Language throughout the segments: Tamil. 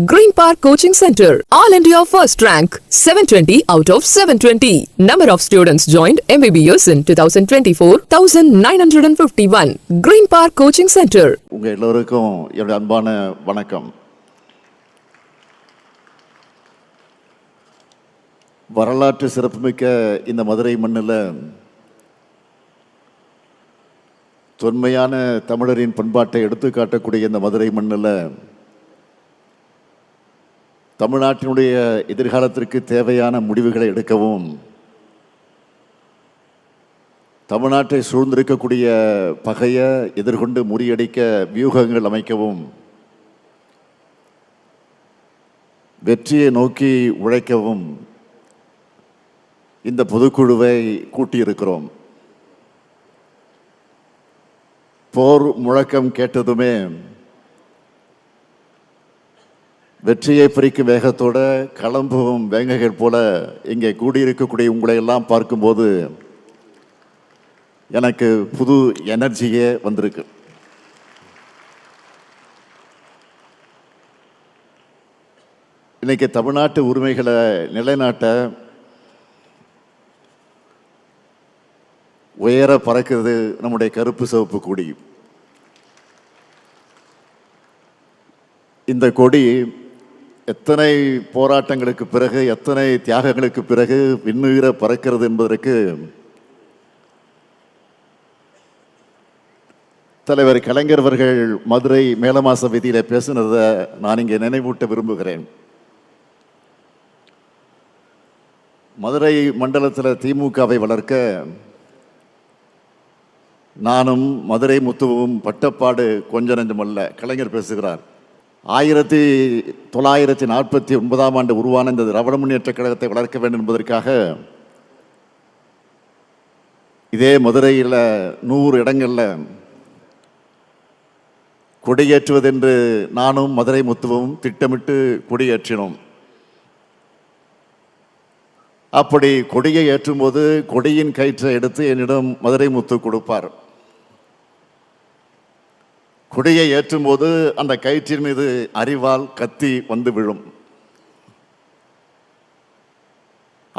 Green Park Coaching Center, All India First Rank, 720 out of 720. Number of students joined MBBS in 2024, 1951. Green Park Coaching Center. உங்கள் எல்லோருக்கும் என்னுடைய அன்பான வணக்கம். வரலாற்று சிறப்புமிக்க இந்த மதுரை மண்ணில் தொன்மையான தமிழரின் பண்பாட்டை எடுத்து காட்டக்கூடிய இந்த மதுரை மண்ணில் தமிழ்நாட்டினுடைய எதிர்காலத்திற்கு தேவையான முடிவுகளை எடுக்கவும், தமிழ்நாட்டை சூழ்ந்திருக்கக்கூடிய பகையை எதிர்கொண்டு முறியடிக்க வியூகங்கள் அமைக்கவும், வெற்றியை நோக்கி உழைக்கவும் இந்த பொதுக்குழுவை கூட்டியிருக்கிறோம். போர் முழக்கம் கேட்டதுமே வெற்றியை பறிக்கும் வேகத்தோட கிளம்பும் வேங்கைகள் போல இங்கே கூடியிருக்கக்கூடிய உங்களை எல்லாம் பார்க்கும்போது எனக்கு புது எனர்ஜியே வந்திருக்கு. இன்னைக்கு தமிழ்நாட்டு உரிமைகளை நிலைநாட்ட உயர பறக்கிறது நம்முடைய கருப்பு சிவப்பு கொடி. இந்த கொடி எத்தனை போராட்டங்களுக்கு பிறகு, எத்தனை தியாகங்களுக்கு பிறகு விண்ணுயிர பறக்கிறது என்பதற்கு தலைவர் கலைஞர் அவர்கள் மதுரை மேலமாச வீதியில பேசினதை நான் இங்கே நினைவூட்ட விரும்புகிறேன். மதுரை மண்டலத்தில் திமுகவை வளர்க்க நானும் மதுரை முத்துவும் பட்டப்பாடு கொஞ்ச நெஞ்சமல்ல. கலைஞர் பேசுகிறார். 1949 உருவான இந்த திராவிட முன்னேற்ற கழகத்தை வளர்க்க வேண்டும் என்பதற்காக இதே மதுரையில் 100 இடங்களில் கொடியேற்றுவதென்று நானும் மதுரை முத்துவும் திட்டமிட்டு கொடியேற்றினோம். அப்படி கொடியை ஏற்றும் போது கொடியின் கயிற்றை எடுத்து என்னிடம் மதுரை முத்து கொடுப்பார். கொடியை ஏற்றும் போது அந்த கயிற்றின் மீது அரிவாள் கத்தி வந்து விழும்.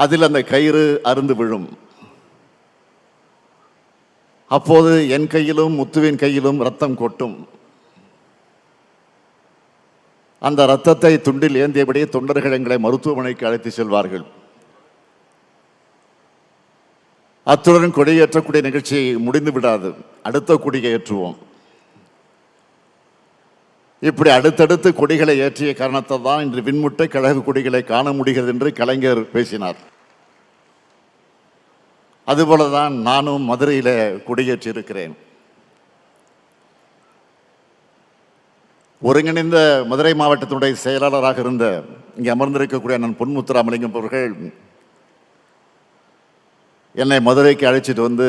அதில் அந்த கயிறு அருந்து விழும். அப்போது என் கையிலும் முத்துவின் கையிலும் ரத்தம் கொட்டும். அந்த ரத்தத்தை துண்டில் ஏந்தியபடி தொண்டர்கள் எங்களை மருத்துவமனைக்கு அழைத்து செல்வார்கள். அத்துடன் கொடியேற்றக்கூடிய நிகழ்ச்சி முடிந்து விடாது. அடுத்த கொடியை ஏற்றுவோம். இப்படி அடுத்தடுத்து கொடிகளை ஏற்றிய காரணத்தால் தான் இன்று விண்முட்டை கழக கொடிகளை காண முடிகிறது என்று கலைஞர் பேசினார். அதுபோலதான் நானும் மதுரையில் கொடியேற்றி இருக்கிறேன். ஒருங்கிணைந்த மதுரை மாவட்டத்தினுடைய செயலாளராக இருந்த இங்கே அமர்ந்திருக்கக்கூடிய நான் பொன்முத்துராமலிங்கம் அவர்கள் என்னை மதுரைக்கு அழைச்சிட்டு வந்து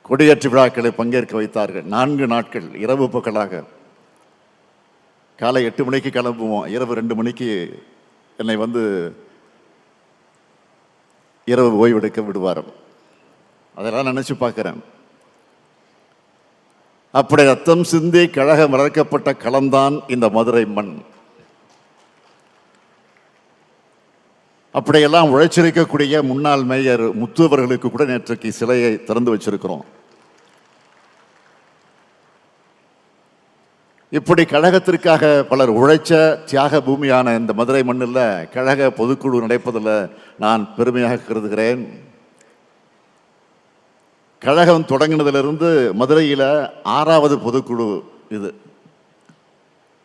கொடியேற்று விழாக்களை பங்கேற்க வைத்தார்கள். 4 நாட்கள் இரவு பகலாக. காலை 8 மணிக்கு கிளம்புவோம், இரவு 2 மணிக்கு என்னை வந்து இரவு ஓய்வெடுக்க விடுவார். அதெல்லாம் நினைச்சு பார்க்கிறேன். அப்படி ரத்தம் சிந்தி கழகம் வளர்க்கப்பட்ட களம்தான் இந்த மதுரை மண். அப்படியெல்லாம் உழைச்சிருக்கக்கூடிய முன்னாள் மேயர் முத்து அவர்களுக்கு கூட நேற்றைக்கு சிலையை திறந்து வச்சிருக்கிறோம். இப்படி கழகத்திற்காக பலர் உழைச்ச தியாக பூமியான இந்த மதுரை மண்ணில் கழக பொதுக்குழு நடப்பதில் நான் பெருமையாக கருதுகிறேன். கழகம் தொடங்கினதிலிருந்து மதுரையில் 6வது பொதுக்குழு இது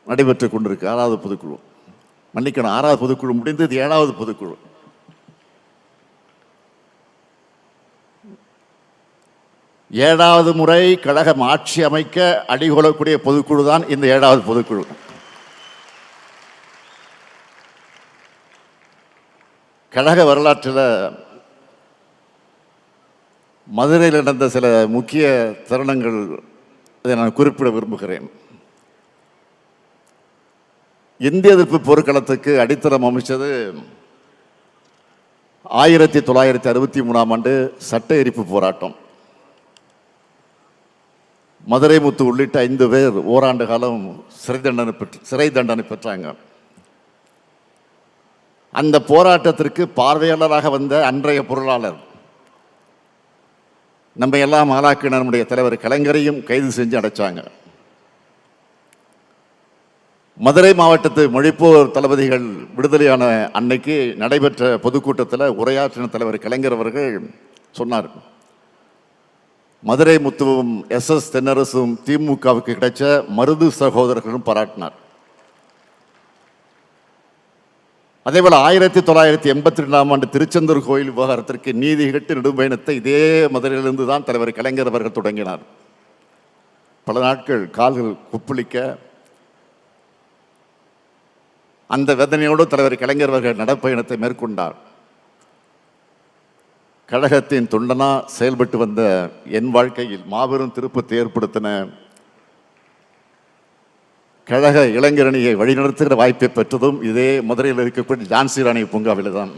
நடைபெற்று கொண்டிருக்கு. 6வது பொதுக்குழு, மன்னிக்கணும், 6வது பொதுக்குழு முடிந்து இது 7வது பொதுக்குழு. ஏழாவது முறை கழகம் ஆட்சி அமைக்க அடிகொள்ளக்கூடிய பொதுக்குழு தான் இந்த 7வது பொதுக்குழு. கழக வரலாற்றில் மதுரையில் நடந்த சில முக்கிய தருணங்கள் இதை நான் குறிப்பிட விரும்புகிறேன். இந்திய எதிர்ப்பு போர்க்களத்துக்கு அடித்தளம் அமைச்சது 1963 சட்ட எரிப்பு போராட்டம். மதுரை முத்து உள்ளிட்ட 5 பேர் ஓராண்டு காலம் சிறை தண்டனை பெற்றாங்க. அந்த போராட்டத்திற்கு பார்வையாளராக வந்த அன்றைய பொருளாளர் நம்ம எல்லாம் ஆளாக்கின நம்முடைய தலைவர் கலைஞரையும் கைது செஞ்சு அடைச்சாங்க. மதுரை மாவட்டத்து மொழிப்போர் தளபதிகள் விடுதலையான அன்னைக்கு நடைபெற்ற பொதுக்கூட்டத்தில் உரையாற்றின தலைவர் கலைஞர் அவர்கள் சொன்னார், மதுரை முத்துவும் எஸ் தென்னரசும் திமுகவுக்கு கிடைச்ச மருது சகோதரர்களும் பாராட்டினார். அதேபோல் 1982ஆம் ஆண்டு திருச்செந்தூர் கோயில் விவகாரத்திற்கு நீதி கட்டு நெடும்பயணத்தை இதே மதுரையிலிருந்து தான் தலைவர் கலைஞர் அவர்கள் தொடங்கினார். பல நாட்கள் கால்கள் குப்பளிக்க அந்த வேதனையோடு தலைவர் கலைஞர் அவர்கள் நடப்பயணத்தை மேற்கொண்டார். கழகத்தின் தொண்டனா செயல்பட்டு வந்த என் வாழ்க்கையில் மாபெரும் திருப்பத்தை ஏற்படுத்தின கழக இளைஞரணியை வழிநடத்துகிற வாய்ப்பை பெற்றதும் இதே மதுரையில் இருக்கக்கூடிய ஜான்சி ராணி பூங்காவில் தான்.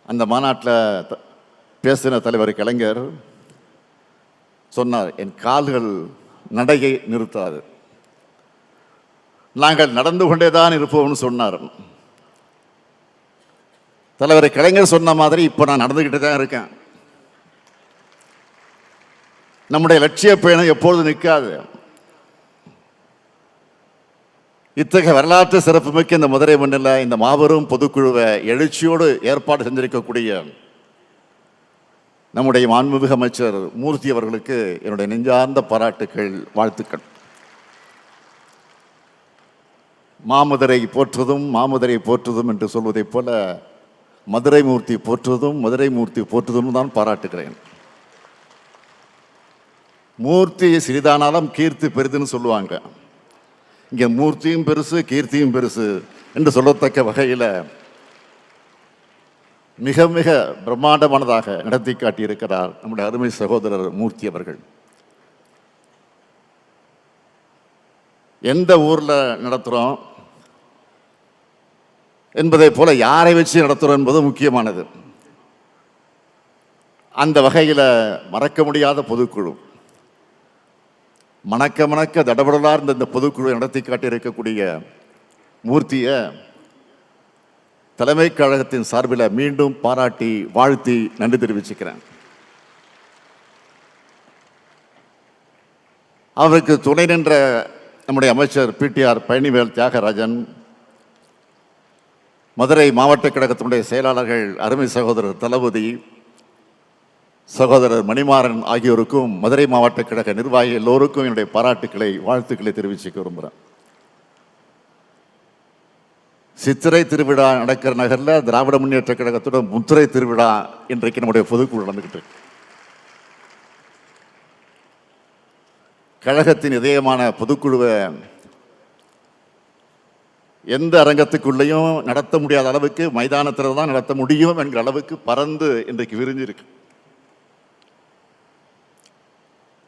அந்த மாநாட்டில் பேசின தலைவர் கலைஞர் சொன்னார், என் கால்கள் நடையை நிறுத்தாது, நாங்கள் நடந்து கொண்டே தான் இருப்போம்னு சொன்னார். தலைவர் கலைஞர் சொன்ன மாதிரி இப்போ நான் நடந்துக்கிட்டு தான் இருக்கேன். நம்முடைய லட்சிய பயணம் எப்பொழுது நிற்காது. இத்தகைய வரலாற்று சிறப்புமிக்க இந்த மதுரை மண்ணில் இந்த மாபெரும் பொதுக்குழுவை எழுச்சியோடு ஏற்பாடு செஞ்சிருக்கக்கூடிய நம்முடைய மாண்புமிகு அமைச்சர் மூர்த்தி அவர்களுக்கு என்னுடைய நெஞ்சார்ந்த பாராட்டுக்கள், வாழ்த்துக்கள். மாமதுரை போற்றுதும் மாமதுரை போற்றுதும் என்று சொல்வதைப் போல மதுரை மூர்த்தி போற்றுவதும் மதுரை மூர்த்தி போற்றுவதும் தான் பாராட்டுகிறேன். மூர்த்தி சிறிதானாலும் கீர்த்தி பெரிதுன்னு சொல்லுவாங்க. இங்கே மூர்த்தியும் பெருசு கீர்த்தியும் பெருசு என்று சொல்லத்தக்க வகையில் மிக மிக பிரம்மாண்டமானதாக நடத்தி காட்டியிருக்கிறார் நம்முடைய அருமை சகோதரர் மூர்த்தி அவர்கள். எந்த ஊரில் நடத்துகிறோம் என்பதை போல யாரை வச்சு நடத்துகிறோம் என்பது முக்கியமானது. அந்த வகையில் மறக்க முடியாத பொதுக்குழு, மணக்க மணக்க தடபடலார் இந்த பொதுக்குழு நடத்தி காட்டியிருக்கக்கூடிய மூர்த்தியை தலைமை கழகத்தின் சார்பில் மீண்டும் பாராட்டி வாழ்த்தி நன்றி தெரிவிச்சுக்கிறேன். அவருக்கு துணை நின்ற நம்முடைய அமைச்சர் PTR பழனிவேல் தியாகராஜன், மதுரை மாவட்ட கழகத்தினுடைய செயலாளர்கள் அருமை சகோதரர் தளபதி, சகோதரர் மணிமாறன் ஆகியோருக்கும் மதுரை மாவட்ட கழக நிர்வாகிகள் எல்லோருக்கும் என்னுடைய பாராட்டுக்களை வாழ்த்துக்களை தெரிவிச்சுக்க விரும்புகிறேன். சித்திரை திருவிழா நடக்கிற நகரில் திராவிட முன்னேற்ற கழகத்தோட முத்திரை திருவிழா இன்றைக்கு நம்முடைய பொதுக்குழு நடந்துகிட்டு இருக்கு. கழகத்தின் இதயமான பொதுக்குழுவை எந்த அரங்கத்துக்குள்ளேயும் நடத்த முடியாத அளவுக்கு மைதானத்தில் தான் நடத்த முடியும் என்கிற அளவுக்கு பறந்து இன்றைக்கு விரிஞ்சிருக்கு.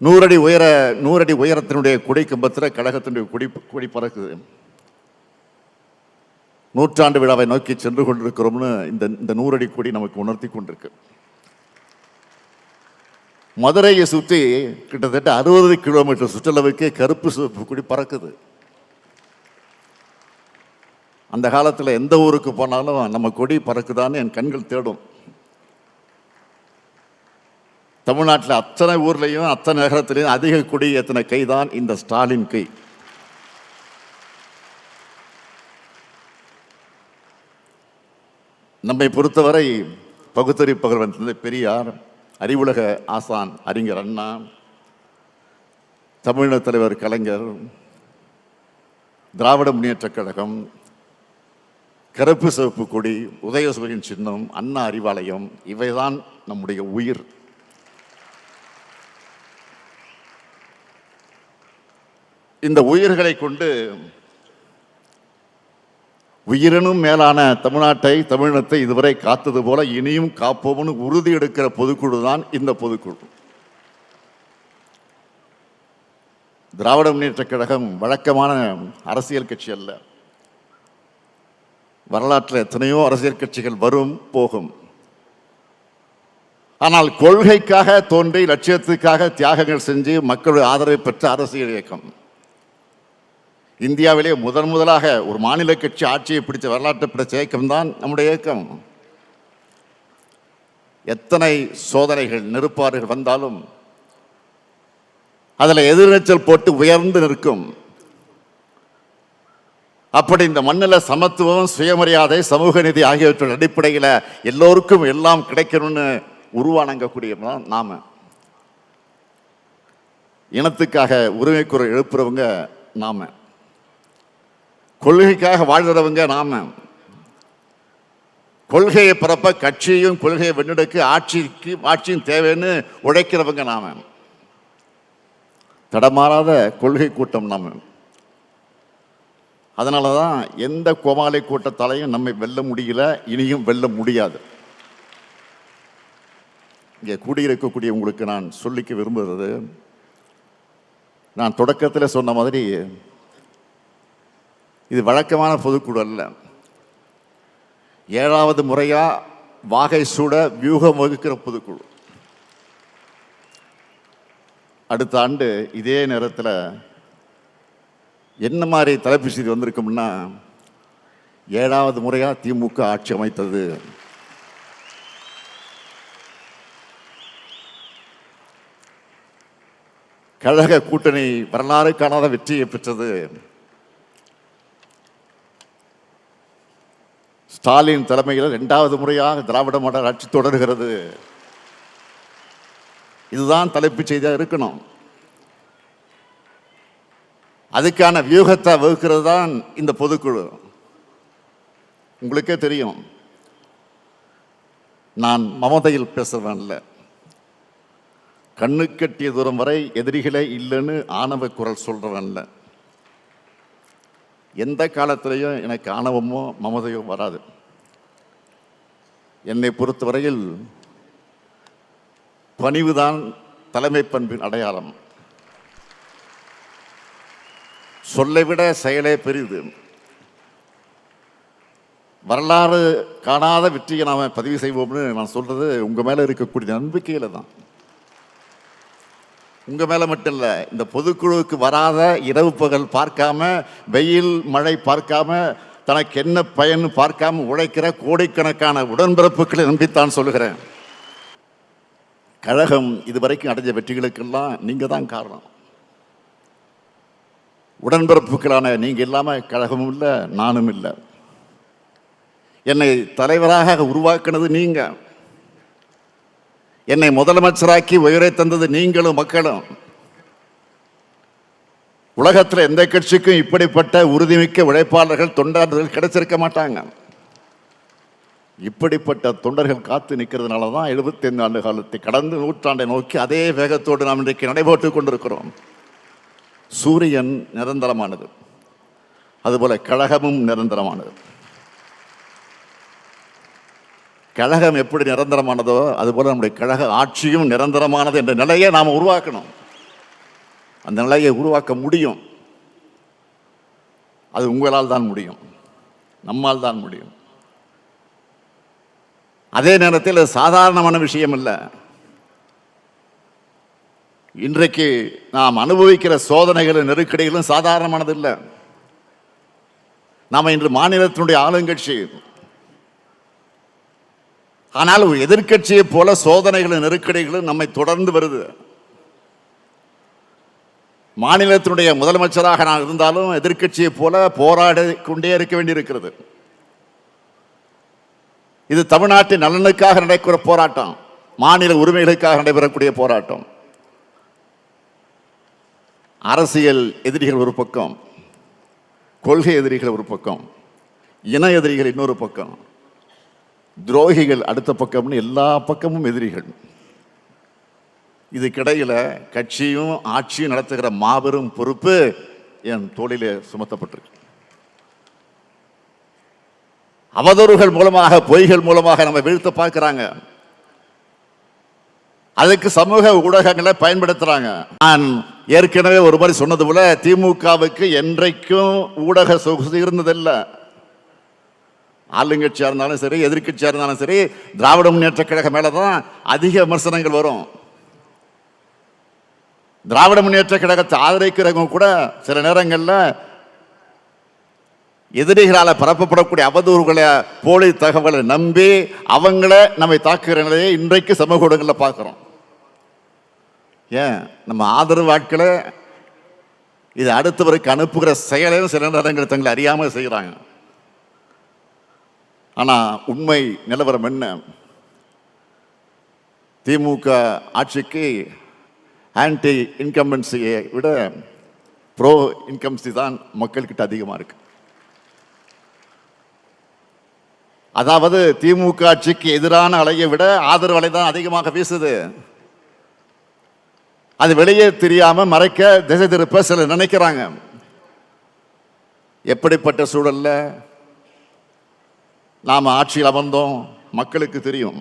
100 அடி உயரத்தினுடைய கொடி கம்பத்தில் கழகத்தினுடைய கொடி பறக்குது. நூற்றாண்டு விழாவை நோக்கி சென்று கொண்டிருக்கிறோம்னு இந்த 100 அடி கொடி நமக்கு உணர்த்தி கொண்டிருக்கு. மதுரையை சுற்றி கிட்டத்தட்ட 60 கிலோமீட்டர் சுற்றளவுக்கு கருப்பு சிவப்பு கொடி பறக்குது. அந்த காலத்தில் எந்த ஊருக்கு போனாலும் நம்ம கொடி பறக்குதான்னு என் கண்கள் தேடும். தமிழ்நாட்டில் அத்தனை ஊர்லேயும் அத்தனை நகரத்திலையும் அதிக கொடி ஏற்றின கை தான் இந்த ஸ்டாலின் கை. நம்மை பொறுத்தவரை பகுத்தறிவு பகல்வன் தந்தை பெரியார், அறிவுலக ஆசான் அறிஞர் அண்ணா, தமிழக தலைவர் கலைஞர், திராவிட முன்னேற்ற கழகம், கருப்பு சிவப்பு கொடி, உதயசூரியன் சின்னம், அண்ணா அறிவாலயம், இவைதான் நம்முடைய உயிர். இந்த உயிர்களை கொண்டு உயிரினும் மேலான தமிழ்நாட்டை தமிழினத்தை இதுவரை காத்தது போல இனியும் காப்போம்னு உறுதி எடுக்கிற பொதுக்குழு தான் இந்த பொதுக்குழு. திராவிட முன்னேற்ற கழகம் வழக்கமான அரசியல் கட்சி அல்ல. வரலாற்றில் எத்தனையோ அரசியல் கட்சிகள் வரும் போகும். ஆனால் கொள்கைக்காக தோன்றி லட்சியத்துக்காக தியாகங்கள் செஞ்சு மக்களுடைய ஆதரவை பெற்ற அரசியல் இயக்கம். இந்தியாவிலே முதலாக ஒரு மாநில கட்சி ஆட்சியை பிடிச்ச வரலாற்று பிடிச்ச இயக்கம் தான் நம்முடைய இயக்கம். எத்தனை சோதனைகள் நெருப்பாறுகள் வந்தாலும் அதில் எதிர்நீச்சல் போட்டு உயர்ந்து நிற்கும். அப்படி இந்த மண்ணில் சமத்துவம், சுயமரியாதை, சமூக நீதி ஆகியவற்றின் அடிப்படையில் எல்லோருக்கும் எல்லாம் கிடைக்கணும்னு உருவானங்கக்கூடியவங்க நாம. இனத்துக்காக உரிமை குரல் எழுப்புறவங்க நாம. கொள்கைக்காக வாழ்கிறவங்க நாம. கொள்கையை பரப்ப கட்சியும் கொள்கையை வென்றெடுக்க ஆட்சியும் தேவைன்னு உழைக்கிறவங்க நாம. தடமாறாத கொள்கை கூட்டம் நாம. அதனால தான் எந்த கோமாளி கூட்டத்தாலையும் நம்மை வெல்ல முடியல, இனியும் வெல்ல முடியாது. இங்கே கூடியிருக்கக்கூடிய உங்களுக்கு நான் சொல்லிக்க விரும்புகிறது, நான் தொடக்கத்தில் சொன்ன மாதிரி இது வழக்கமான பொதுக்குழு அல்ல. 7வது முறையா வாகை சூட வியூகம் வகுக்கிற பொதுக்குழு. அடுத்த ஆண்டு இதே நேரத்தில் என்ன மாதிரி தலைப்பு செய்தி வந்திருக்கும்னா, 7வது முறையா திமுக ஆட்சி அமைத்தது, கழக கூட்டணி வரலாறு காணாத வெற்றியை பெற்றது, ஸ்டாலின் தலைமையில் 2வது முறையாக திராவிட மாடல் ஆட்சி தொடர்கிறது. இதுதான் தலைப்பு செய்தியாக இருக்கணும். அதுக்கான வியூகத்தை வகுக்கிறது தான் இந்த பொதுக்குழு. உங்களுக்கே தெரியும், நான் மமதையில் பேசுறவன் இல்லை. கண்ணு கட்டிய தூரம் வரை எதிரிகளே இல்லைன்னு ஆணவ குரல் சொல்றவன் இல்லை. எந்த காலத்திலையும் எனக்கு ஆணவமோ மமதையோ வராது. என்னை பொறுத்தவரையில் பணிவுதான் தலைமை பண்பின் அடையாளம். சொல்லை விட செயலே பெரிது. வரலாறு காணாத வெற்றியை நாம் பதிவு செய்வோம்னு நான் சொல்றது உங்க மேல இருக்கக்கூடிய நம்பிக்கையில தான். உங்க மேல மட்டும் இல்லை, இந்த பொதுக்குழுவுக்கு வராத இரவு பகல் பார்க்காம, வெயில் மழை பார்க்காம, தனக்கு என்ன பயன் பார்க்காம உழைக்கிற கோடிக்கணக்கான உடன்பிறப்புகளை நம்பித்தான் சொல்லுகிறேன். கழகம் இதுவரைக்கும் அடைஞ்ச வெற்றிகளுக்கெல்லாம் நீங்க தான் காரணம். உடன்பிறப்புகளான நீங்க இல்லாம கழகமும் இல்லை, நானும் இல்லை. என்னை தலைவராக உருவாக்குனது நீங்க. என்னை முதலமைச்சராக்கி உயரை தந்தது நீங்களும் மக்களும். உலகத்தில் எந்த கட்சிக்கும் இப்படிப்பட்ட உறுதிமிக்க உழைப்பாளர்கள், தொண்டாளர்கள் கிடைச்சிருக்க மாட்டாங்க. இப்படிப்பட்ட தொண்டர்கள் காத்து நிற்கிறதுனால தான் 75 ஆண்டு காலத்தை கடந்து நூற்றாண்டை நோக்கி அதே வேகத்தோடு நாம் இன்றைக்கு நடைபோட்டுக் கொண்டிருக்கிறோம். சூரியன் நிரந்தரமானது, அதுபோல கழகமும் நிரந்தரமானது. கழகம் எப்படி நிரந்தரமானதோ அதுபோல நம்முடைய கழக ஆட்சியும் நிரந்தரமானது என்ற நிலையை நாம் உருவாக்கணும். அந்த நிலையை உருவாக்க முடியும். அது உங்களால் தான் முடியும், நம்மால் தான் முடியும். அதே நேரத்தில் சாதாரணமான விஷயம் இல்லை. இன்றைக்கு நாம் அனுபவிக்கிற சோதனைகளும் நெருக்கடிகளும் சாதாரணமானது இல்லை. நாம் இன்று மாநிலத்தினுடைய ஆளுங்கட்சி. ஆனால் ஒரு எதிர்க்கட்சியை போல சோதனைகளும் நெருக்கடிகளும் நம்மை தொடர்ந்து வருது. மாநிலத்தினுடைய முதலமைச்சராக நான் இருந்தாலும் எதிர்க்கட்சியை போல போராடி கொண்டே இருக்க வேண்டியிருக்கிறது. இது தமிழ்நாட்டின் நலனுக்காக நடக்கிற போராட்டம், மாநில உரிமைகளுக்காக நடைபெறக்கூடிய போராட்டம். அரசியல் எதிரிகள் ஒரு பக்கம், கொள்கை எதிரிகள் ஒரு பக்கம், இன எதிரிகள் இன்னொரு பக்கம், துரோகிகள் அடுத்த பக்கம்னு எல்லா பக்கமும் எதிரிகள். இதுக்கிடையில கட்சியும் ஆட்சியும் நடத்துகிற மாபெரும் பொறுப்பு என் தோளிலே சுமத்தப்பட்டிருக்கு. அவதூறுகள் மூலமாக, பொய்கள் மூலமாக நம்ம வீழ்த்த பார்க்கிறாங்க. அதுக்கு சமூக ஊடகங்களை பயன்படுத்துறாங்க. நான் ஏற்கனவே ஒரு மாதிரி சொன்னது போல, திமுகவுக்கு என்றைக்கும் ஊடக சொகுசு இருந்ததில்லை. ஆளுங்கட்சியாக இருந்தாலும் சரி, எதிர்க்கட்சியாக இருந்தாலும் சரி, திராவிட முன்னேற்ற கழகம் மேலே தான் அதிக விமர்சனங்கள் வரும். திராவிட முன்னேற்ற கழகத்தை ஆதரிக்கிறவங்க கூட சில நேரங்களில் எதிரிகளால் பரப்பப்படக்கூடிய அவதூறுகளை, போலி தகவலை நம்பி அவங்கள நம்மை தாக்குகிற நிலையை இன்றைக்கு சமூக ஊடகங்களில் பார்க்குறோம். ஏன் நம்ம ஆதரவு ஆட்களை இது அடுத்தவருக்கு அனுப்புகிற செயலையும் சில நேரங்கள் தங்களை அறியாமல் செய்கிறாங்க. ஆனால் உண்மை நிலவரம் என்ன? திமுக ஆட்சிக்கு ஆன்டி இன்கம்பன்சியை விட ப்ரோ இன்கம்பன்சி தான் மக்கள்கிட்ட அதிகமாக இருக்கு. அதாவது திமுக ஆட்சிக்கு எதிரான அலையை விட ஆதரவு அலை தான் அதிகமாக வீசுது. அது வெளியே தெரியாம மறைக்க, திசை திருப்ப சிலர் நினைக்கிறாங்க. எப்படிப்பட்ட சூழல்ல நாம ஆட்சியில் அமர்ந்தோம் மக்களுக்கு தெரியும்.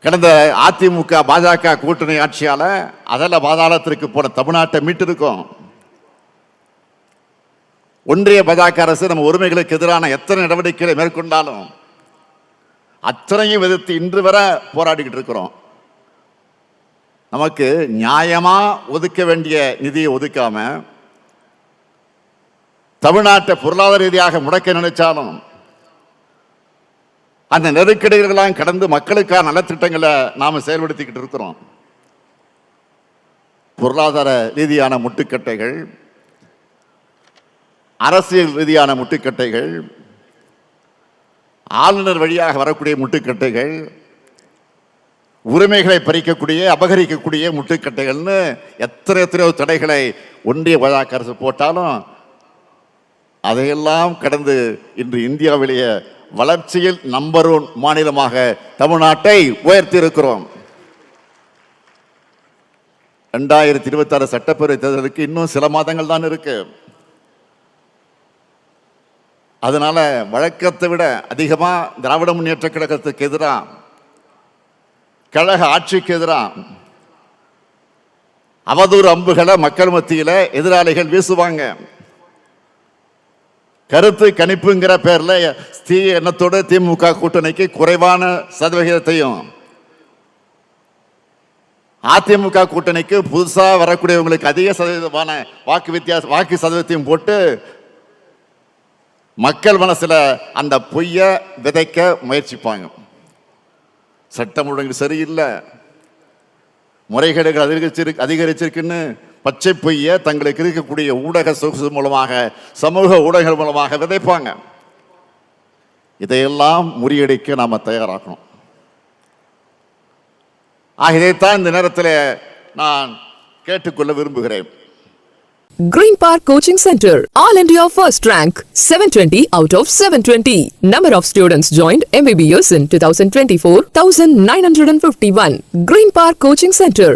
கடந்த அதிமுக பாஜக கூட்டணி ஆட்சியால அதில் பாதாளத்திற்கு போன தமிழ்நாட்டை மீட்டிருக்கோம். ஒன்றிய பாஜக அரசு நம்ம உரிமைகளுக்கு எதிரான எத்தனை நடவடிக்கைகளை மேற்கொண்டாலும் அத்தனையும் எதிர்த்து இன்று வரை போராடிக்கிட்டு இருக்கிறோம். நமக்கு நியாயமா ஒதுக்க வேண்டிய நிதியை ஒதுக்காம, தமிழ்நாட்டை பொருளாதார ரீதியாக முடக்க நினைச்சாலும் அந்த நெருக்கடிகளெல்லாம் கடந்து மக்களுக்கான நலத்திட்டங்களை நாம செயல்படுத்திக்கிட்டு இருக்கிறோம். பொருளாதார ரீதியான முட்டுக்கட்டைகள், அரசியல் ரீதியான முட்டுக்கட்டைகள், ஆளுநர் வழியாக வரக்கூடிய முட்டுக்கட்டைகள், உரிமைகளை பறிக்கக்கூடிய, அபகரிக்கக்கூடிய முட்டுக்கட்டைகள்னு எத்தனையோ தடைகளை ஒன்றிய பாஜக அரசு போட்டாலும் அதையெல்லாம் கடந்து இன்று இந்தியாவிலேயே வளர்ச்சியில் நம்பர் 1 மாநிலமாக தமிழ்நாட்டை உயர்த்தி இருக்கிறோம். 2026 சட்டப்பேரவை தேர்தலுக்கு இன்னும் சில மாதங்கள் தான் இருக்கு. அதனால வழக்கத்தை விட அதிகமாக திராவிட முன்னேற்ற கழகத்துக்கு எதிராக, கழக ஆட்சிக்கு எதிராக அவதூறு அம்புகளை மக்கள் மத்தியில் எதிராளிகள் வீசுவாங்க. கருத்து கணிப்புங்கிற பேர்ல எண்ணத்தோடு திமுக கூட்டணிக்கு குறைவான சதவிகிதத்தையும், அதிமுக கூட்டணிக்கு புதுசா வரக்கூடியவங்களுக்கு அதிக சதவீதமான வாக்கு சதவீதத்தையும் போட்டு மக்கள் மனசுல அந்த பொய்ய விதைக்க முயற்சிப்பாங்க. சட்டம் ஒழுங்கு சரியில்லை, முறைகேடுகள் அதிகரிச்சிருக்குன்னு பச்சை பொய்ய தங்களுக்கு இருக்கக்கூடிய ஊடக சொகுசு மூலமாக, சமூக ஊடகங்கள் மூலமாக விதைப்பாங்க. இதையெல்லாம் முறியடிக்க நாம தயாராகணும். இதைத்தான் இந்த நேரத்தில் நான் கேட்டுக்கொள்ள விரும்புகிறேன். Green Park Coaching Center, All India First Rank, 720 out of 720. Number of students joined MBBS in 2024, 1951. Green Park Coaching Center.